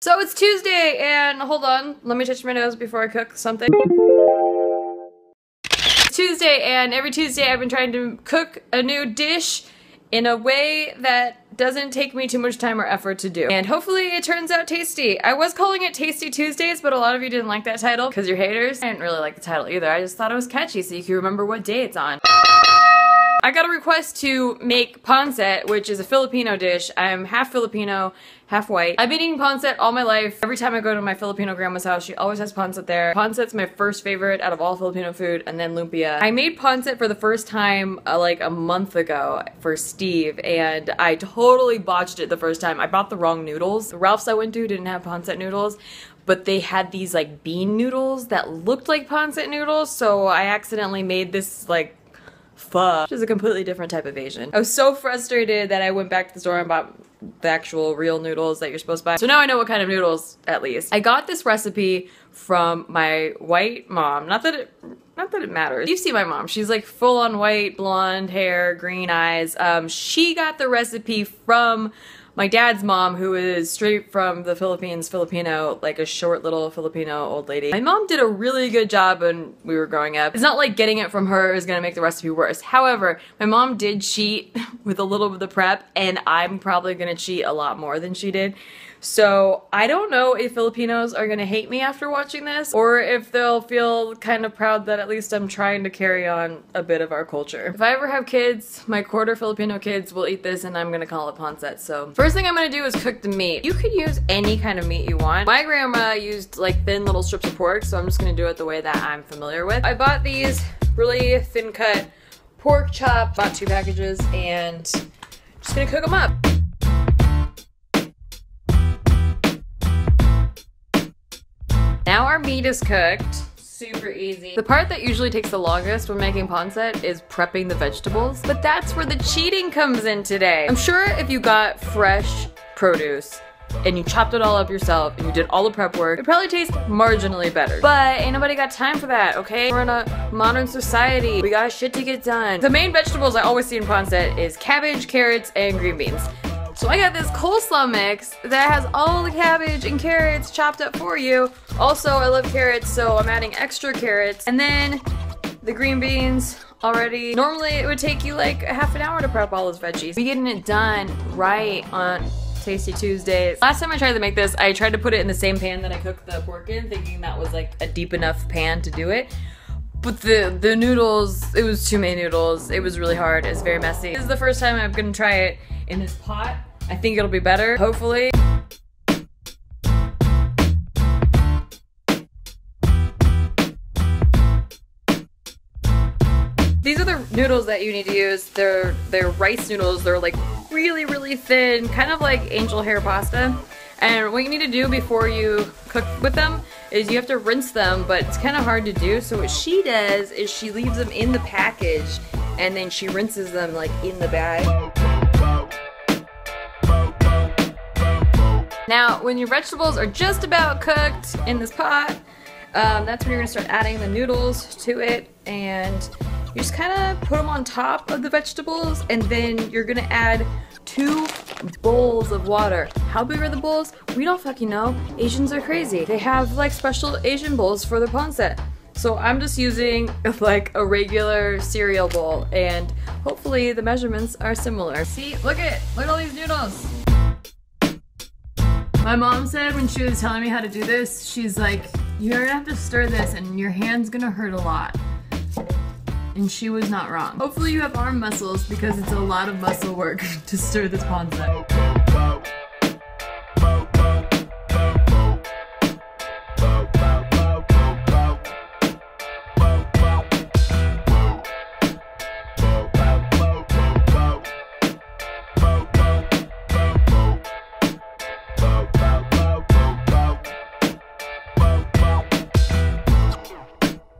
So it's Tuesday, and hold on, let me touch my nose before I cook something. It's Tuesday, and every Tuesday I've been trying to cook a new dish in a way that doesn't take me too much time or effort to do. And hopefully it turns out tasty. I was calling it Tasty Tuesdays, but a lot of you didn't like that title because you're haters. I didn't really like the title either. I just thought it was catchy so you can remember what day it's on. I got a request to make pancit, which is a Filipino dish. I'm half Filipino, half white. I've been eating pancit all my life. Every time I go to my Filipino grandma's house, she always has pancit there. Pancit's my first favorite out of all Filipino food, and then lumpia. I made pancit for the first time like a month ago for Steve, and I totally botched it the first time. I bought the wrong noodles. The Ralph's I went to didn't have pancit noodles, but they had these like bean noodles that looked like pancit noodles, so I accidentally made this like pho, which is a completely different type of Asian. I was so frustrated that I went back to the store and bought the actual real noodles that you're supposed to buy. So now I know what kind of noodles, at least. I got this recipe from my white mom. Not that it matters. You see my mom. She's like full on white, blonde hair, green eyes. She got the recipe from my dad's mom, who is straight from the Philippines, Filipino, like a short little Filipino old lady. My mom did a really good job when we were growing up. It's not like getting it from her is gonna make the recipe worse. However, my mom did cheat with a little bit of the prep, and I'm probably gonna cheat a lot more than she did. So I don't know if Filipinos are gonna hate me after watching this, or if they'll feel kind of proud that at least I'm trying to carry on a bit of our culture. If I ever have kids, my quarter Filipino kids will eat this and I'm gonna call it pancit. So first thing I'm gonna do is cook the meat. You could use any kind of meat you want. My grandma used like thin little strips of pork, so I'm just gonna do it the way that I'm familiar with. I bought these really thin cut pork chops, bought 2 packages, and just gonna cook them up. Now our meat is cooked. Super easy. The part that usually takes the longest when making pancit is prepping the vegetables, but that's where the cheating comes in today. I'm sure if you got fresh produce and you chopped it all up yourself and you did all the prep work, it'd probably taste marginally better. But ain't nobody got time for that, okay? We're in a modern society. We got shit to get done. The main vegetables I always see in pancit is cabbage, carrots, and green beans. So I got this coleslaw mix that has all the cabbage and carrots chopped up for you. Also, I love carrots, so I'm adding extra carrots. And then the green beans already. Normally it would take you like a half an hour to prep all those veggies. We're getting it done right on Tasty Tuesdays. Last time I tried to make this, I tried to put it in the same pan that I cooked the pork in, thinking that was like a deep enough pan to do it. But the noodles, it was too many noodles. It was really hard, it's very messy. This is the first time I'm gonna try it in this pot. I think it'll be better, hopefully. These are the noodles that you need to use. They're rice noodles. They're like really, really thin, kind of like angel hair pasta. And what you need to do before you cook with them is you have to rinse them, but it's kind of hard to do. So what she does is she leaves them in the package and then she rinses them like in the bag. Now, when your vegetables are just about cooked in this pot, that's when you're gonna start adding the noodles to it, and you just kind of put them on top of the vegetables, and then you're gonna add 2 bowls of water. How big are the bowls? We don't fucking know. Asians are crazy. They have like special Asian bowls for their pancit. So I'm just using like a regular cereal bowl, and hopefully the measurements are similar. See, look at all these noodles. My mom said when she was telling me how to do this, she's like, you're gonna have to stir this and your hand's gonna hurt a lot. And she was not wrong. Hopefully you have arm muscles because it's a lot of muscle work to stir this pancit.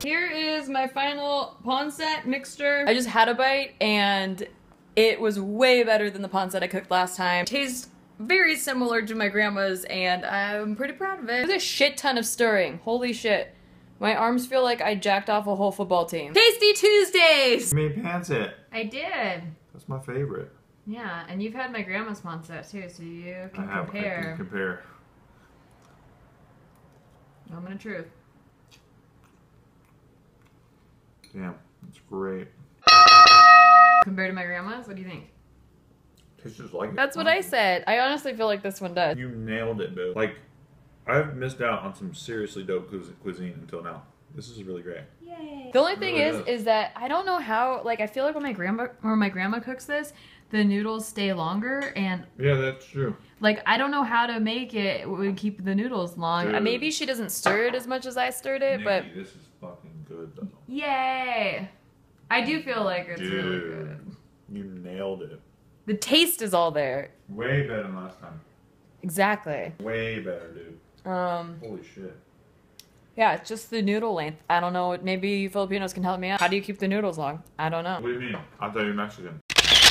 Here is my final pancit mixture. I just had a bite and it was way better than the pancit I cooked last time. It tastes very similar to my grandma's and I'm pretty proud of it. There's a shit ton of stirring. Holy shit. My arms feel like I jacked off a whole football team. Tasty Tuesdays! You made pancit. I did. That's my favorite. Yeah, and you've had my grandma's pancit too, so you can compare. I can compare. Moment of truth. Damn, it's great. Compared to my grandma's, what do you think? Tastes just like it. That's what I said. I honestly feel like this one does. You nailed it, boo. Like, I've missed out on some seriously dope cuisine until now. This is really great. Yay. The only thing really is that I don't know how, like, I feel like when my grandma cooks this, the noodles stay longer, and Yeah, that's true. like, I don't know how to make it would keep the noodles long. Dude. Maybe she doesn't stir it as much as I stirred it, but Nikki, this is fucking good, though. yay! I do feel like it's Dude, really good. you nailed it. The taste is all there. Way better than last time. Exactly. Way better, dude. Holy shit. Yeah, it's just the noodle length. I don't know. Maybe you Filipinos can help me out. How do you keep the noodles long? I don't know. What do you mean? I thought you were Mexican.